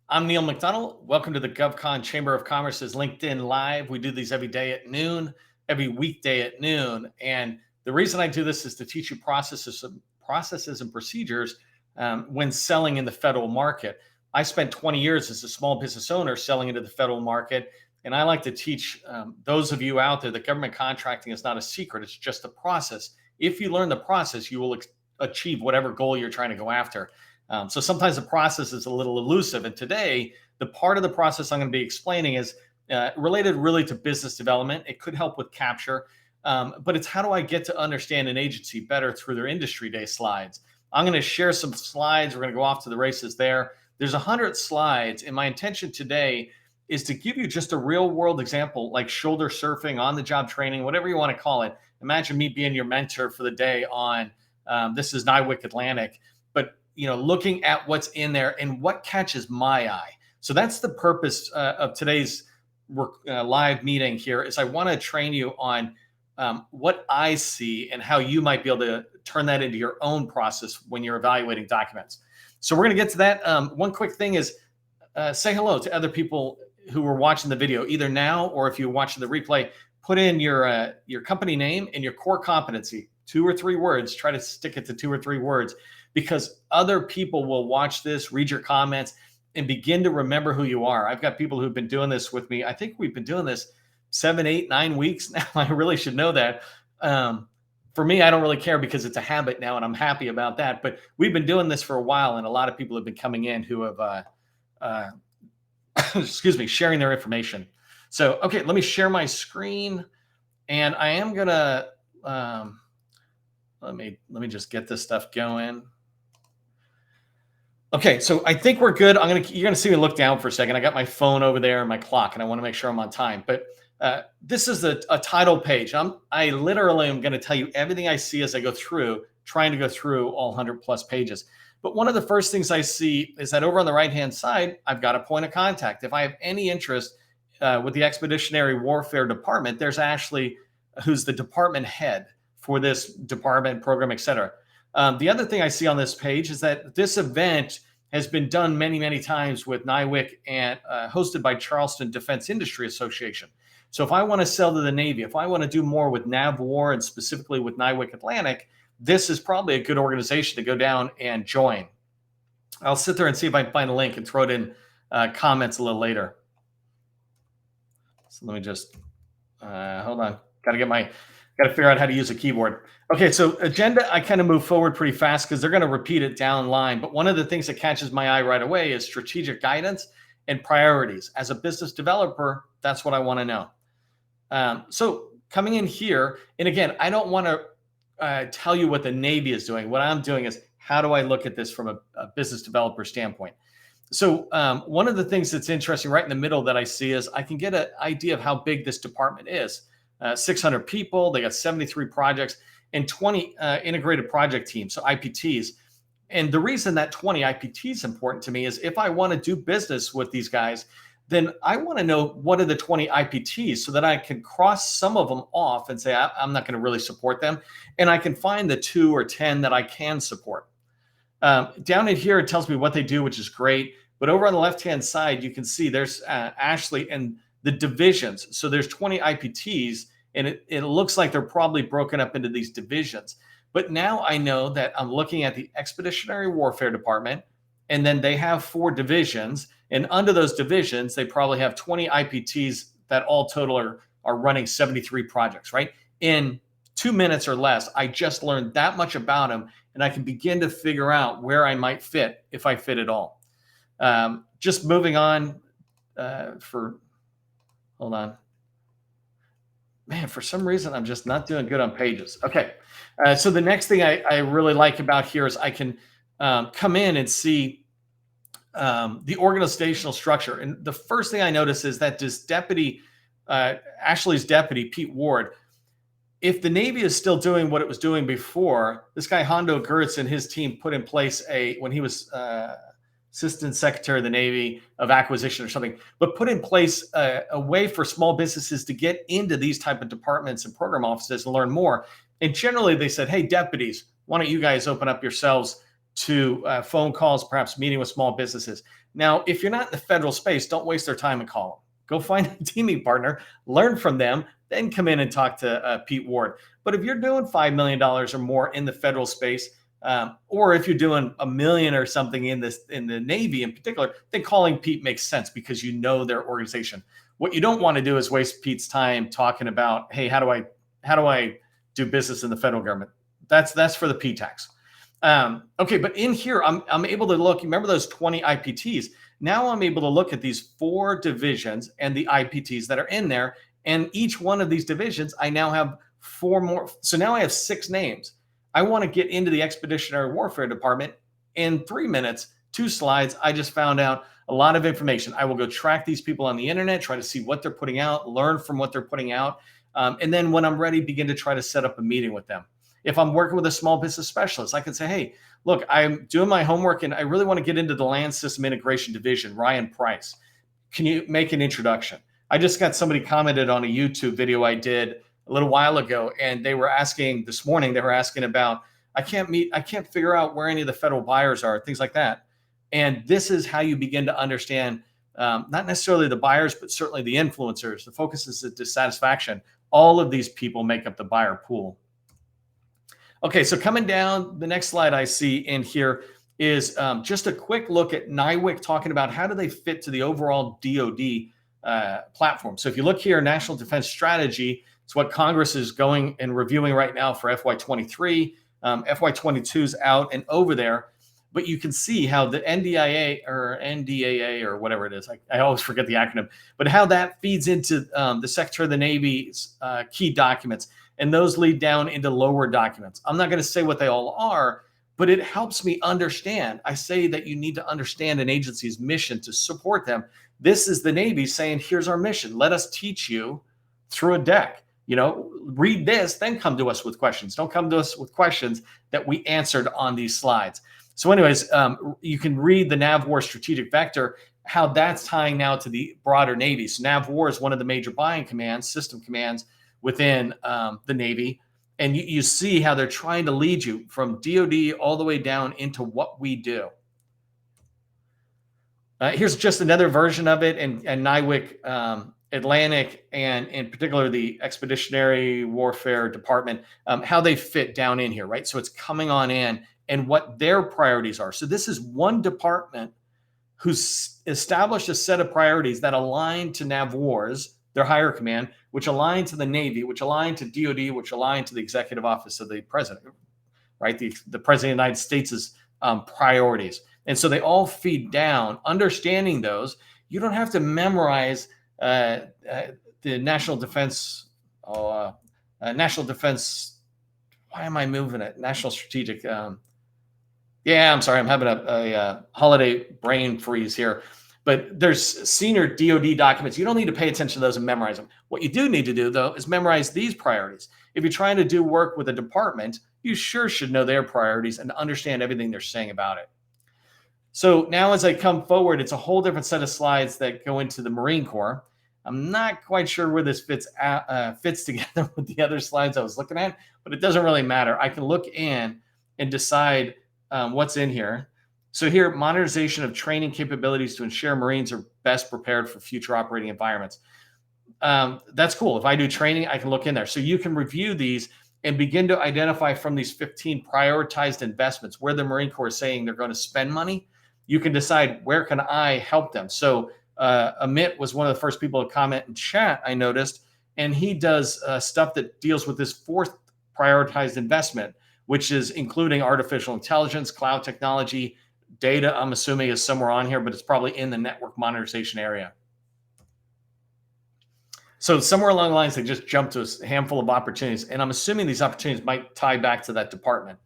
I'm Neil McDonnell. Welcome to the GovCon Chamber of Commerce's LinkedIn Live. We do these every day at noon, every weekday at noon. And the reason I do this is to teach you processes and procedures when selling in the federal market. I spent 20 years as a small business owner selling into the federal market. And I like to teach those of you out there that government contracting is not a secret. It's just a process. If you learn the process, you will achieve whatever goal you're trying to go after. So sometimes the process is a little elusive. And today, the part of the process I'm going to be explaining is related really to business development. It could help with capture, but it's how do I get to understand an agency better through their industry day slides. I'm going to share some slides. We're going to go off to the races there. There's 100 slides. And my intention today is to give you just a real world example, like shoulder surfing, on the job training, whatever you want to call it. Imagine me being your mentor for the day on this is NIWC Atlantic. But looking at what's in there and what catches my eye. So that's the purpose of today's live meeting here is I want to train you on what I see and how you might be able to turn that into your own process when you're evaluating documents. So we're going to get to that. One quick thing is say hello to other people who are watching the video, either now or if you're watching the replay. Put in your company name and your core competency, 2 or 3 words. Try to stick it to 2 or 3 words. Because other people will watch this, read your comments, and begin to remember who you are. I've got people who've been doing this with me. I think we've been doing this 7, 8, 9 weeks now. I really should know that. For me, I don't really care because it's a habit now, and I'm happy about that. But we've been doing this for a while, and a lot of people have been coming in who have, sharing their information. So, okay, let me share my screen, and I am gonna let me just get this stuff going. Okay, so I think we're good. You're gonna see me look down for a second. I got my phone over there and my clock, and I want to make sure I'm on time. But this is a title page. I literally am going to tell you everything I see as I go through, trying to go through all 100 plus pages. But one of the first things I see is that over on the right-hand side, I've got a point of contact. If I have any interest with the Expeditionary Warfare Department, there's Ashley, who's the department head for this department, program, et cetera. The other thing I see on this page is that this event has been done many, many times with NIWC and hosted by Charleston Defense Industry Association. So if I want to sell to the Navy, if I want to do more with NAVWAR and specifically with NIWC Atlantic, this is probably a good organization to go down and join. I'll sit there and see if I can find a link and throw it in comments a little later. So let me just, hold on. Got to figure out how to use a keyboard. Okay, so agenda, I kind of move forward pretty fast because they're going to repeat it down line. But one of the things that catches my eye right away is strategic guidance and priorities. As a business developer, that's what I want to know. So coming in here, and again, I don't want to tell you what the Navy is doing. What I'm doing is how do I look at this from a business developer standpoint? So one of the things that's interesting right in the middle that I see is I can get an idea of how big this department is. 600 people, they got 73 projects and 20 integrated project teams, so IPTs. And the reason that 20 IPTs is important to me is if I want to do business with these guys, then I want to know what are the 20 IPTs so that I can cross some of them off and say, I'm not going to really support them. And I can find the 2 or 10 that I can support. Down in here, it tells me what they do, which is great. But over on the left-hand side, you can see there's Ashley and the divisions. So there's 20 IPTs, and it looks like they're probably broken up into these divisions. But now I know that I'm looking at the Expeditionary Warfare Department, and then they have 4 divisions. And under those divisions, they probably have 20 IPTs that all total are running 73 projects, right? In 2 minutes or less, I just learned that much about them, and I can begin to figure out where I might fit, if I fit at all. Just moving on hold on. Man, for some reason, I'm just not doing good on pages. Okay. So the next thing I really like about here is I can come in and see the organizational structure. And the first thing I notice is that this deputy, Ashley's deputy, Pete Ward, if the Navy is still doing what it was doing before, this guy Hondo Gertz and his team put in place when he was Assistant Secretary of the Navy of Acquisition or something, but put in place a way for small businesses to get into these type of departments and program offices and learn more. And generally they said, hey, deputies, why don't you guys open up yourselves to phone calls, perhaps meeting with small businesses. Now, if you're not in the federal space, don't waste their time and call them. Go find a teaming partner, learn from them, then come in and talk to Pete Ward. But if you're doing $5 million or more in the federal space, or if you're doing $1 million or something in the Navy in particular, then calling Pete makes sense because you know their organization. What you don't want to do is waste Pete's time talking about, hey, how do I do business in the federal government? That's for the PTACs. Okay, but in here, I'm able to look. Remember those 20 IPTs? Now I'm able to look at these 4 divisions and the IPTs that are in there. And each one of these divisions, I now have 4 more. So now I have 6 names. I want to get into the Expeditionary Warfare Department in 3 minutes, 2 slides. I just found out a lot of information. I will go track these people on the internet, try to see what they're putting out, learn from what they're putting out. And then when I'm ready, begin to try to set up a meeting with them. If I'm working with a small business specialist, I can say, hey, look, I'm doing my homework and I really want to get into the Land System Integration Division, Ryan Price. Can you make an introduction? I just got somebody commented on a YouTube video I did a little while ago, and they were asking this morning, about, I can't figure out where any of the federal buyers are, things like that. And this is how you begin to understand, not necessarily the buyers, but certainly the influencers. The focus is the dissatisfaction. All of these people make up the buyer pool. Okay, so coming down, the next slide I see in here is just a quick look at NIWC talking about how do they fit to the overall DoD platform. So if you look here, National Defense Strategy, it's what Congress is going and reviewing right now for FY23. FY22 is out and over there, but you can see how the NDAA or whatever it is, I always forget the acronym, but how that feeds into the Secretary of the Navy's key documents. And those lead down into lower documents. I'm not going to say what they all are, but it helps me understand. I say that you need to understand an agency's mission to support them. This is the Navy saying, here's our mission. Let us teach you through a deck. Read this, then come to us with questions. Don't come to us with questions that we answered on these slides. So anyways, you can read the NAVWAR strategic vector, how that's tying now to the broader Navy. So NAVWAR is one of the major buying commands, system commands within the Navy. And you see how they're trying to lead you from DoD all the way down into what we do. Here's just another version of it, and NIWC Atlantic, and in particular the Expeditionary Warfare Department, how they fit down in here, right? So it's coming on in and what their priorities are. So this is one department who's established a set of priorities that align to NAVWAR's, their higher command, which align to the Navy, which align to DoD, which align to the Executive Office of the President, right? The President of the United States' priorities. And so they all feed down. Understanding those, you don't have to memorize the National Defense, why am I moving it? National Strategic. Yeah, I'm sorry. I'm having a holiday brain freeze here. But there's senior DoD documents. You don't need to pay attention to those and memorize them. What you do need to do, though, is memorize these priorities. If you're trying to do work with a department, you sure should know their priorities and understand everything they're saying about it. So now as I come forward, it's a whole different set of slides that go into the Marine Corps. I'm not quite sure where this fits together with the other slides I was looking at, but it doesn't really matter. I can look in and decide what's in here. So here, modernization of training capabilities to ensure Marines are best prepared for future operating environments. That's cool. If I do training, I can look in there. So you can review these and begin to identify from these 15 prioritized investments where the Marine Corps is saying they're going to spend money. You can decide, where can I help them? So Amit was one of the first people to comment in chat, I noticed, and he does stuff that deals with this 4th prioritized investment, which is including artificial intelligence, cloud technology, data, I'm assuming is somewhere on here, but it's probably in the network modernization area. So somewhere along the lines, they just jumped to a handful of opportunities. And I'm assuming these opportunities might tie back to that department.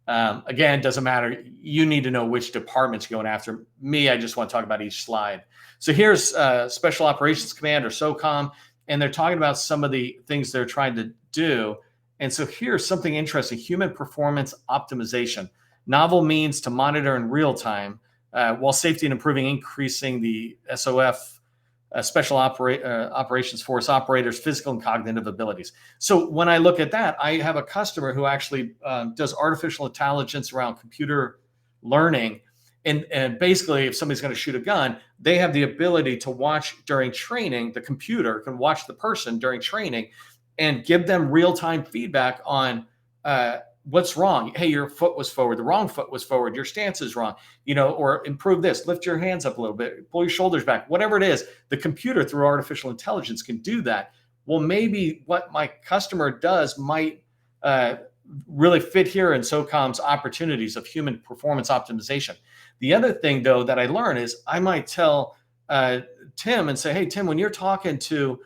Again, it doesn't matter. You need to know which departments you're going after. Me, I just want to talk about each slide. So here's Special Operations Command, or SOCOM, and they're talking about some of the things they're trying to do. And so here's something interesting: human performance optimization. Novel means to monitor in real time while safety and improving, increasing the SOF, Special Operations Force operators' physical and cognitive abilities. So when I look at that, I have a customer who actually does artificial intelligence around computer learning. And basically, if somebody's going to shoot a gun, they have the ability to watch during training. The computer can watch the person during training and give them real-time feedback on what's wrong. Hey, your foot was forward. The wrong foot was forward. Your stance is wrong. Or improve this. Lift your hands up a little bit. Pull your shoulders back. Whatever it is, the computer through artificial intelligence can do that. Well, maybe what my customer does might really fit here in SOCOM's opportunities of human performance optimization. The other thing, though, that I learn is I might tell Tim and say, hey, Tim, when you're talking to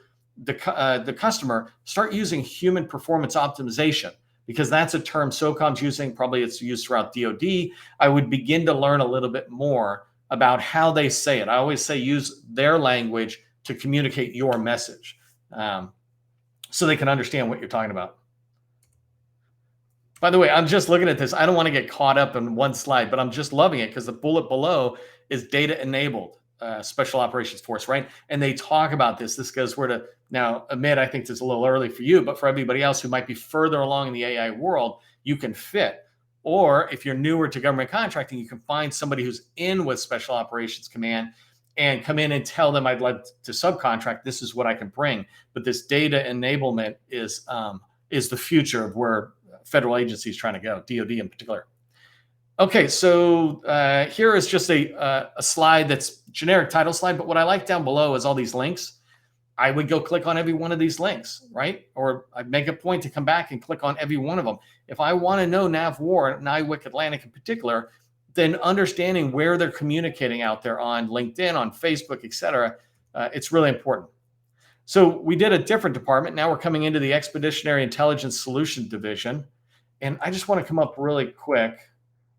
the customer, start using human performance optimization, because that's a term SOCOM's using. Probably it's used throughout DoD. I would begin to learn a little bit more about how they say it. I always say use their language to communicate your message, so they can understand what you're talking about. By the way, I'm just looking at this. I don't want to get caught up in one slide, but I'm just loving it because the bullet below is data enabled special operations force, right? And they talk about this. This goes where to now admit, I think this is a little early for you, but for everybody else who might be further along in the AI world, you can fit. Or if you're newer to government contracting, you can find somebody who's in with Special Operations Command and come in and tell them, I'd like to subcontract. This is what I can bring. But this data enablement is the future of where federal agencies trying to go, DoD in particular. Okay, so here is just a slide that's generic title slide, but what I like down below is all these links. I would go click on every one of these links, right? Or I'd make a point to come back and click on every one of them. If I want to know NAVWAR, NIWC Atlantic in particular, then understanding where they're communicating out there on LinkedIn, on Facebook, et cetera, it's really important. So we did a different department. Now we're coming into the Expeditionary Intelligence Solution Division. And I just want to come up really quick.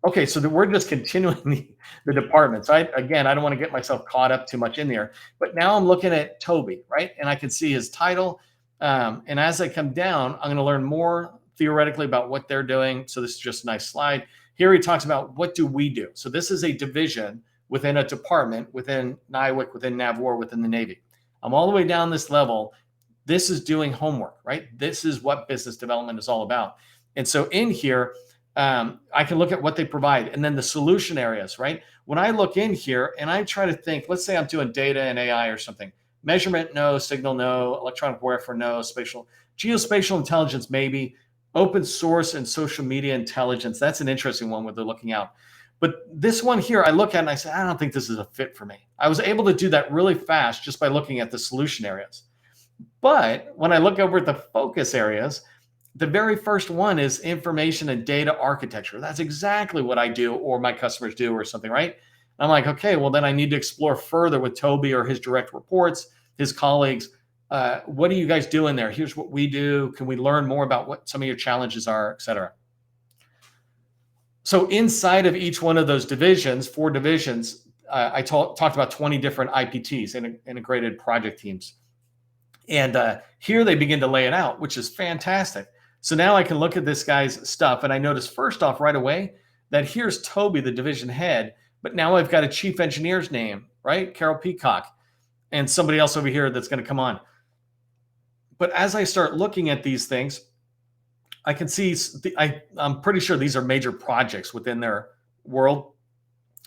Okay, so we're just continuing the departments. Again, I don't want to get myself caught up too much in there. But now I'm looking at Toby, right? And I can see his title. And as I come down, I'm going to learn more theoretically about what they're doing. So this is just a nice slide. Here he talks about what do we do. So this is a division within a department, within NIWC, within NAVWAR, within the Navy. I'm all the way down this level. This is doing homework, right? This is what business development is all about. And so in here, I can look at what they provide and then the solution areas, right? When I look in here and I try to think, let's say I'm doing data and AI or something. Measurement, no. Signal, no. Electronic warfare, no. Geospatial intelligence, maybe. Open source and social media intelligence. That's an interesting one where they're looking out. But this one here, I look at and I say, I don't think this is a fit for me. I was able to do that really fast just by looking at the solution areas. But when I look over at the focus areas, the very first one is information and data architecture. That's exactly what I do or my customers do or something, right? I'm like, okay, well, then I need to explore further with Toby or his direct reports, his colleagues. What are you guys doing there? Here's what we do. Can we learn more about what some of your challenges are, et cetera? So inside of each one of those divisions, 4 divisions, I talked about 20 different IPTs, integrated project teams. And here they begin to lay it out, which is fantastic. So now I can look at this guy's stuff and I notice first off right away that here's Toby, the division head, but now I've got a chief engineer's name, right? Carol Peacock, and somebody else over here that's going to come on. But as I start looking at these things, I can see, I'm pretty sure these are major projects within their world.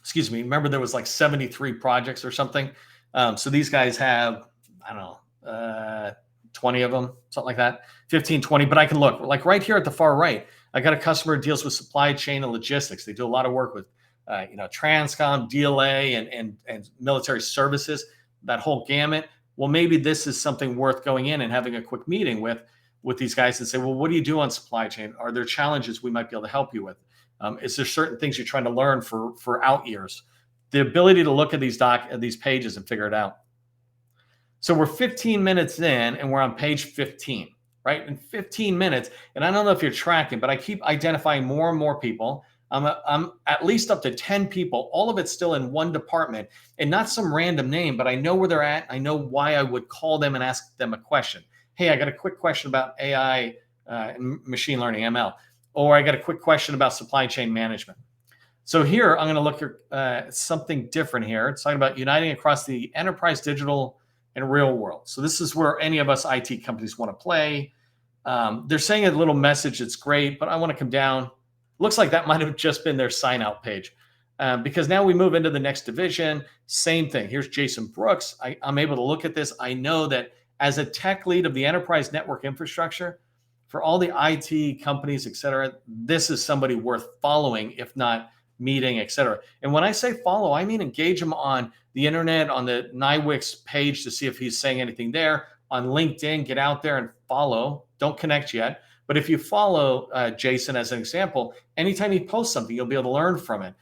Excuse me. Remember there was like 73 projects or something. So these guys have, I don't know, 20 of them, something like that, 15, 20, but I can look like right here at the far right. I got a customer who deals with supply chain and logistics. They do a lot of work with, Transcom, DLA, and military services, that whole gamut. Well, maybe this is something worth going in and having a quick meeting with these guys and say, well, what do you do on supply chain? Are there challenges we might be able to help you with? Is there certain things you're trying to learn for out years? The ability to look at these pages and figure it out. So we're 15 minutes in and we're on page 15, right? In 15 minutes, and I don't know if you're tracking, but I keep identifying more and more people. I'm at least up to 10 people, all of it still in one department and not some random name, but I know where they're at. I know why I would call them and ask them a question. Hey, I got a quick question about AI and machine learning, ML, or I got a quick question about supply chain management. So here, I'm going to look at something different here. It's talking about uniting across the enterprise, digital, and real world. So this is where any of us IT companies want to play. They're saying a little message. It's great, but I want to come down. Looks like that might have just been their sign out page. Because now we move into the next division. Same thing. Here's Jason Brooks. I'm able to look at this. I know that as a tech lead of the enterprise network infrastructure for all the IT companies, et cetera, this is somebody worth following, if not meeting, et cetera. And when I say follow, I mean engage him on the internet, on the NIWC page to see if he's saying anything there. On LinkedIn, get out there and follow. Don't connect yet. But if you follow Jason as an example, anytime he posts something, you'll be able to learn from it.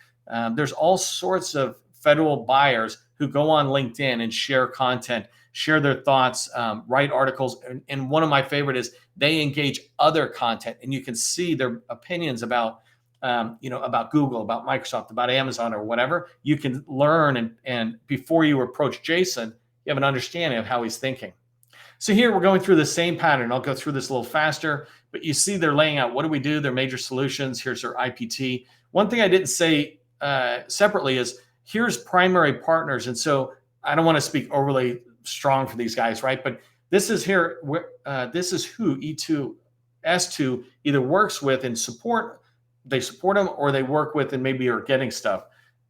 There's all sorts of federal buyers who go on LinkedIn and share content, share their thoughts, write articles. And one of my favorite is they engage other content, and you can see their opinions about, about Google, about Microsoft, about Amazon, or whatever. You can learn, and before you approach Jason, you have an understanding of how he's thinking. So here we're going through the same pattern. I'll go through this a little faster, but you see they're laying out, what do we do? Their major solutions. Here's their IPT. One thing I didn't say separately is here's primary partners. And so I don't want to speak overly strong for these guys, right? But this is here, this is who E2S2 either works with and support, they support them, or they work with and maybe are getting stuff.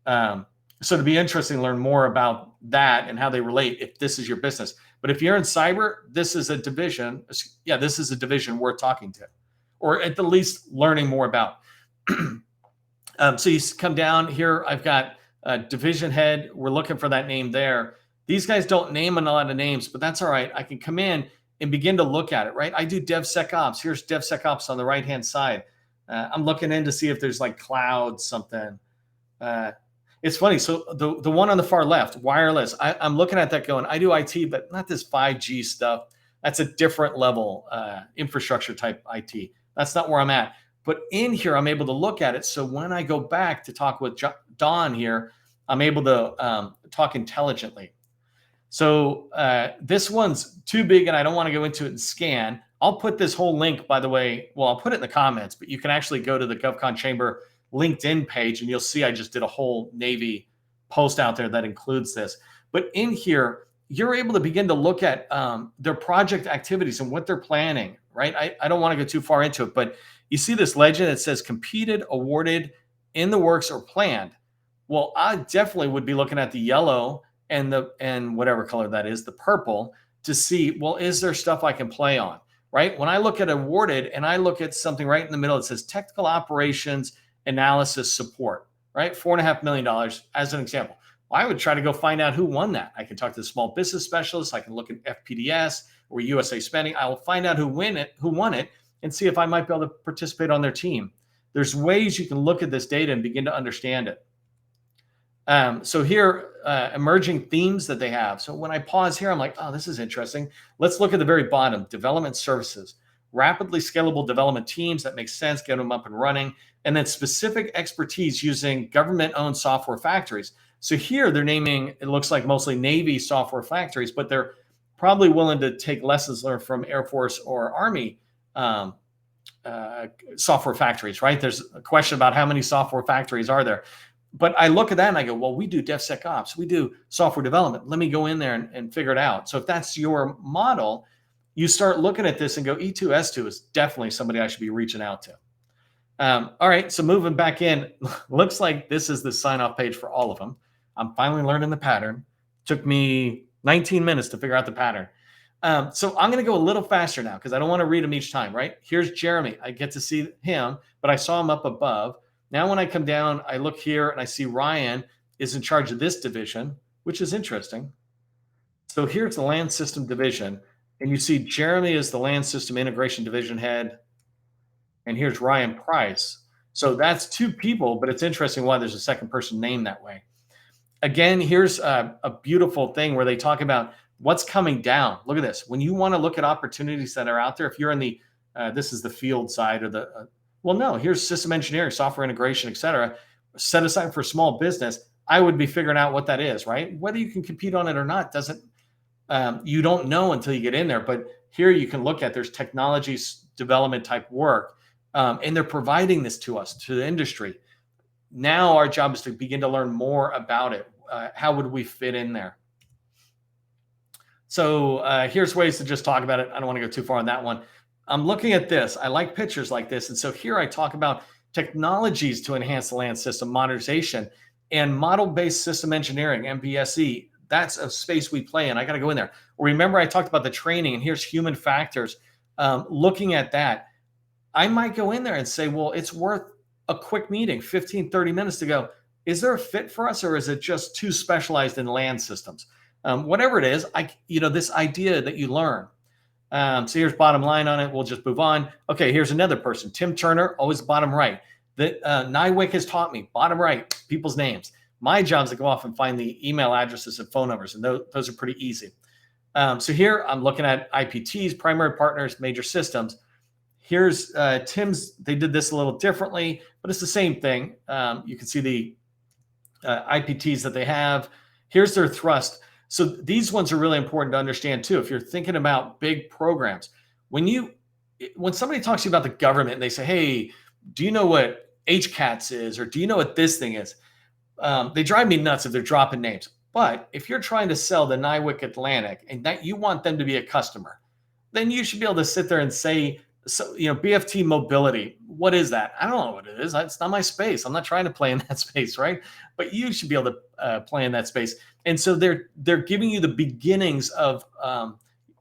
So it'd be interesting to learn more about that and how they relate if this is your business. But if you're in cyber, this is a division. Yeah, this is a division worth talking to, or at the least learning more about. So you come down here. I've got a division head. We're looking for that name there. These guys don't name a lot of names, but that's all right. I can come in and begin to look at it, right? I do DevSecOps. Here's DevSecOps on the right-hand side. I'm looking in to see if there's like cloud something. It's funny. So the one on the far left, wireless, I'm looking at that going, I do IT, but not this 5G stuff. That's a different level infrastructure type IT. That's not where I'm at. But in here, I'm able to look at it. So when I go back to talk with Don here, I'm able to talk intelligently. So this one's too big and I don't want to go into it and scan. I'll put this whole link, by the way, well, I'll put it in the comments, but you can actually go to the GovCon Chamber LinkedIn page and you'll see I just did a whole Navy post out there that includes this. But in here, you're able to begin to look at their project activities and what they're planning, right? I don't want to go too far into it, but you see this legend that says competed, awarded, in the works, or planned. Well, I definitely would be looking at the yellow and whatever color that is, the purple, to see, well, is there stuff I can play on, right? When I look at awarded and I look at something right in the middle, it says technical operations analysis support, right? $4.5 million as an example. Well, I would try to go find out who won that. I can talk to the small business specialists. I can look at FPDS or USA Spending. I will find out who won it, and see if I might be able to participate on their team. There's ways you can look at this data and begin to understand it. So here, emerging themes that they have. So when I pause here, I'm like, oh, this is interesting. Let's look at the very bottom, development services, rapidly scalable development teams that make sense, get them up and running, and then specific expertise using government-owned software factories. So here they're naming, it looks like mostly Navy software factories, but they're probably willing to take lessons learned from Air Force or Army software factories, right? There's a question about how many software factories are there. But I look at that and I go, well, we do DevSecOps, we do software development. Let me go in there and figure it out. So if that's your model, you start looking at this and go, E2S2 is definitely somebody I should be reaching out to. All right, so moving back in, looks like this is the sign-off page for all of them. I'm finally learning the pattern. Took me 19 minutes to figure out the pattern. So I'm going to go a little faster now because I don't want to read them each time, right? Here's Jeremy. I get to see him, but I saw him up above. Now when I come down, I look here and I see Ryan is in charge of this division, which is interesting. So here's the land system division, and you see Jeremy is the land system integration division head, and here's Ryan Price. So that's two people, but it's interesting why there's a second person named that way. Again, here's a beautiful thing where they talk about what's coming down. Look at this. When you want to look at opportunities that are out there, if you're in the, this is the field side or the, well, no, here's system engineering, software integration, et cetera, set aside for small business. I would be figuring out what that is, right? Whether you can compete on it or not doesn't, you don't know until you get in there. But here you can look at, there's technology development type work, and they're providing this to us, to the industry. Now our job is to begin to learn more about it. How would we fit in there? So here's ways to just talk about it. I don't want to go too far on that one. I'm looking at this. I like pictures like this. And so here I talk about technologies to enhance the land system modernization. And model-based system engineering, MBSE, that's a space we play in. I got to go in there. Remember, I talked about the training, and here's human factors. Looking at that, I might go in there and say, well, it's worth a quick meeting, 15, 30 minutes to go. Is there a fit for us, or is it just too specialized in land systems? Whatever it is, this idea that you learn. So here's bottom line on it. We'll just move on. Okay, here's another person, Tim Turner, always bottom right. That NIWC has taught me, bottom right, people's names. My job is to go off and find the email addresses and phone numbers, and those are pretty easy. So here I'm looking at IPTs, primary partners, major systems. Here's Tim's. They did this a little differently, but it's the same thing. You can see the IPTs that they have. Here's their thrust. So these ones are really important to understand too. If you're thinking about big programs, when somebody talks to you about the government and they say, hey, do you know what HCATS is? Or do you know what this thing is? They drive me nuts if they're dropping names. But if you're trying to sell the NIWC Atlantic and that you want them to be a customer, then you should be able to sit there and say, so, BFT mobility, what is that? I don't know what it is. It's not my space. I'm not trying to play in that space, right? But you should be able to play in that space. And so they're giving you the beginnings of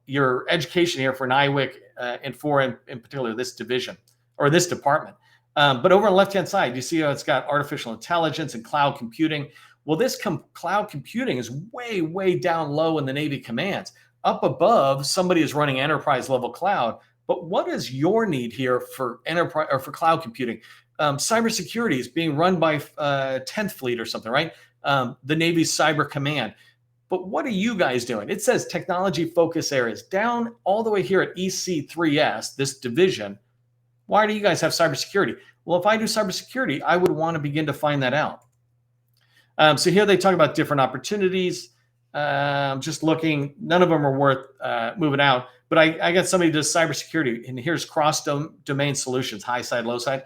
your education here for NIWC and for, in particular, this division or this department. But over on the left-hand side, you see how it's got artificial intelligence and cloud computing. Well, this cloud computing is way, way down low in the Navy commands. Up above, somebody is running enterprise-level cloud. But what is your need here for enterprise or for cloud computing? Cybersecurity is being run by 10th Fleet or something, right? The Navy's Cyber Command. But what are you guys doing? It says technology focus areas down all the way here at EC3S, this division. Why do you guys have cybersecurity? Well, if I do cybersecurity, I would want to begin to find that out. So here they talk about different opportunities. Just looking, none of them are worth moving out. But I got somebody who does cybersecurity, and here's cross-domain solutions, high side, low side.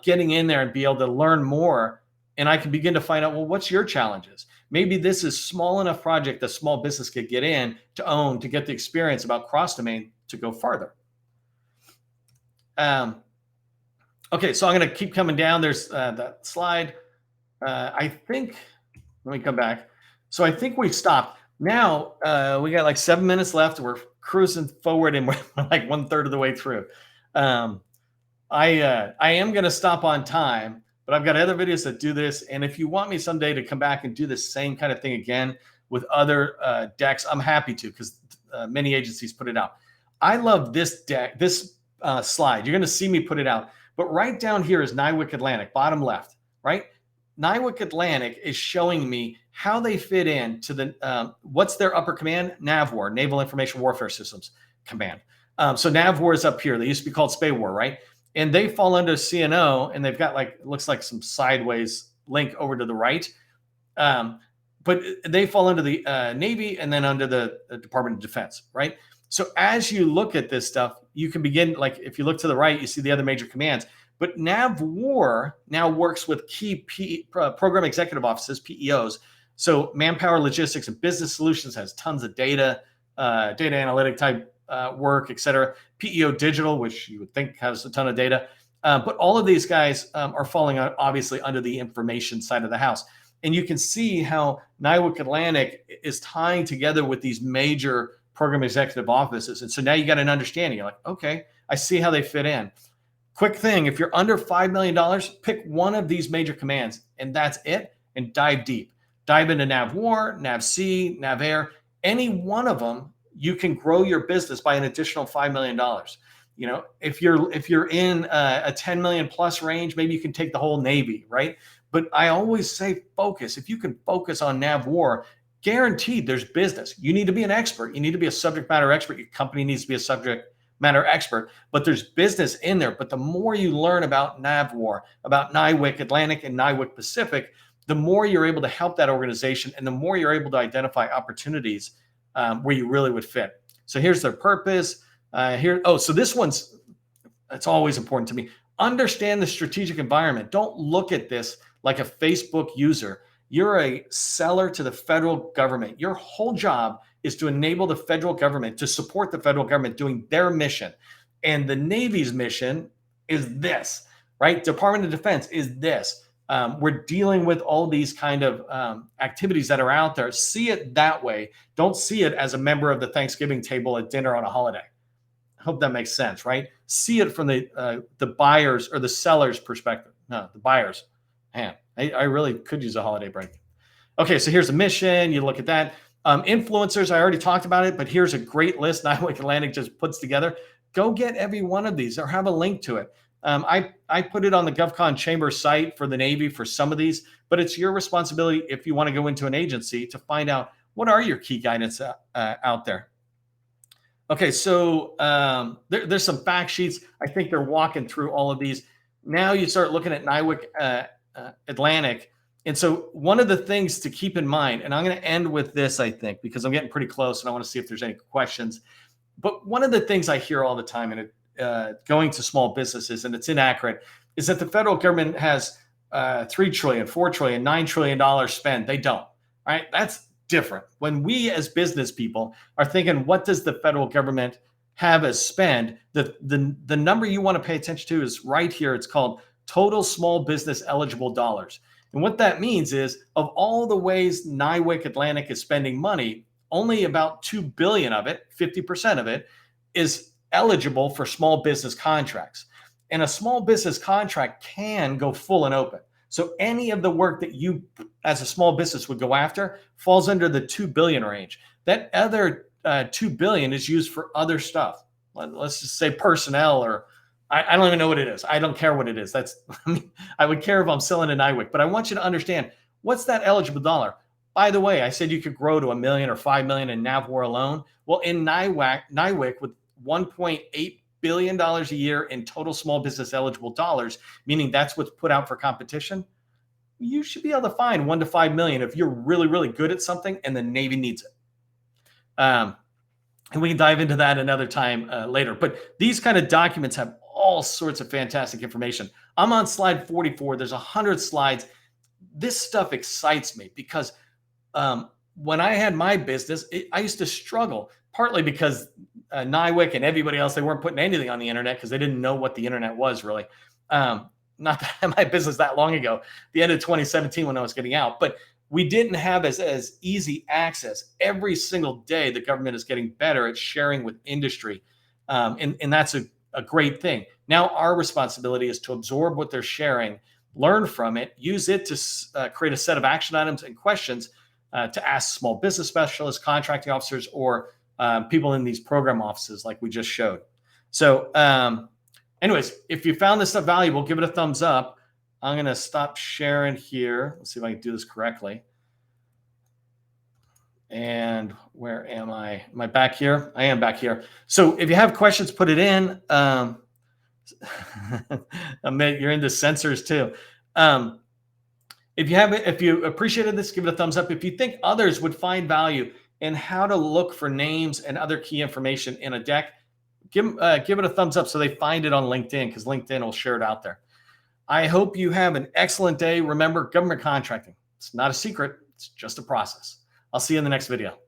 Getting in there and be able to learn more, and I can begin to find out, well, what's your challenges? Maybe this is small enough project that small business could get in to own, to get the experience about cross-domain to go farther. Okay, so I'm going to keep coming down. There's that slide. I think, let me come back. So I think we've stopped. Now we got like 7 minutes left. We're cruising forward and we're like 1/3 of the way through. I am going to stop on time, but I've got other videos that do this. And if you want me someday to come back and do the same kind of thing again with other decks, I'm happy to, because many agencies put it out. I love this deck, this slide. You're going to see me put it out. But right down here is NIWC Atlantic, bottom left, right? NIWC Atlantic is showing me how they fit in to the, what's their upper command? NAVWAR, Naval Information Warfare Systems Command. So NAVWAR is up here. They used to be called SBIOI, right? And they fall under CNO, and they've got like, it looks like some sideways link over to the right. But they fall under the Navy and then under the Department of Defense, right? So as you look at this stuff, you can begin, like if you look to the right, you see the other major commands. But NAVWAR now works with key program executive offices, PEOs. So Manpower, Logistics, and Business Solutions has tons of data, data analytic type work, et cetera. PEO Digital, which you would think has a ton of data. But all of these guys are falling out, obviously, under the information side of the house. And you can see how NIWC Atlantic is tying together with these major program executive offices. And so now you got an understanding. You're like, okay, I see how they fit in. Quick thing, if you're under $5 million, pick one of these major commands, and that's it, and dive deep. Dive into NAVWAR, NAVC, NAVAIR. Any one of them, you can grow your business by an additional $5 million. You know, if you're in a 10 million plus range, maybe you can take the whole Navy, right? But I always say focus. If you can focus on NAVWAR, guaranteed there's business. You need to be an expert. You need to be a subject matter expert. Your company needs to be a subject matter expert, but there's business in there. But the more you learn about NAVWAR, about NIWC Atlantic and NIWC Pacific, the more you're able to help that organization, and the more you're able to identify opportunities where you really would fit. So here's their purpose. So this one's, it's always important to me. Understand the strategic environment. Don't look at this like a Facebook user. You're a seller to the federal government. Your whole job is to enable the federal government, to support the federal government doing their mission. And the Navy's mission is this, right? Department of Defense is this. We're dealing with all these kind of activities that are out there. See it that way. Don't see it as a member of the Thanksgiving table at dinner on a holiday. I hope that makes sense, right? See it from the buyers or the seller's perspective. No, the buyers. Man, I really could use a holiday break. Okay, so here's the mission. You look at that. Influencers, I already talked about it, but here's a great list NIWC Atlantic just puts together. Go get every one of these or have a link to it. I put it on the GovCon Chamber site for the Navy for some of these, but it's your responsibility if you want to go into an agency to find out what are your key guidance out there. Okay, so there's some fact sheets. I think they're walking through all of these. Now you start looking at NIWC Atlantic. And so one of the things to keep in mind, and I'm going to end with this, I think, because I'm getting pretty close and I want to see if there's any questions. But one of the things I hear all the time, and going to small businesses, and it's inaccurate, is that the federal government has $3 trillion, $4 trillion, $9 trillion spend. They don't. All right, that's different. When we as business people are thinking, what does the federal government have as spend? The number you want to pay attention to is right here. It's called total small business eligible dollars. And what that means is, of all the ways NIWC Atlantic is spending money, only about $2 billion of it, 50% of it, is eligible for small business contracts. And a small business contract can go full and open. So any of the work that you as a small business would go after falls under the $2 billion range. That other $2 billion is used for other stuff. Let's just say personnel, or I don't even know what it is. I don't care what it is. I would care if I'm selling a NIWC, but I want you to understand, what's that eligible dollar? By the way, I said you could grow to $1 million or $5 million in NAVWAR alone. Well, in NIWC with $1.8 billion a year in total small business eligible dollars, meaning that's what's put out for competition, you should be able to find $1 to $5 million if you're really, really good at something and the Navy needs it. And we can dive into that another time later. But these kind of documents have all sorts of fantastic information. I'm on slide 44. There's 100 slides. This stuff excites me because when I had my business, I used to struggle, partly because NIWC and everybody else, they weren't putting anything on the internet because they didn't know what the internet was really. Not that I had my business that long ago, the end of 2017 when I was getting out, but we didn't have as easy access. Every single day, the government is getting better at sharing with industry. And that's a great thing. Now our responsibility is to absorb what they're sharing, learn from it, use it to create a set of action items and questions to ask small business specialists, contracting officers, or people in these program offices like we just showed. So anyways, if you found this stuff valuable, give it a thumbs up. I'm going to stop sharing here. Let's see if I can do this correctly. And where am I? Am I back here? I am back here. So if you have questions, put it in. You're into sensors too. If you appreciated this, give it a thumbs up. If you think others would find value in how to look for names and other key information in a deck, give it a thumbs up so they find it on LinkedIn, because LinkedIn will share it out there. I hope you have an excellent day. Remember, government contracting, it's not a secret. It's just a process. I'll see you in the next video.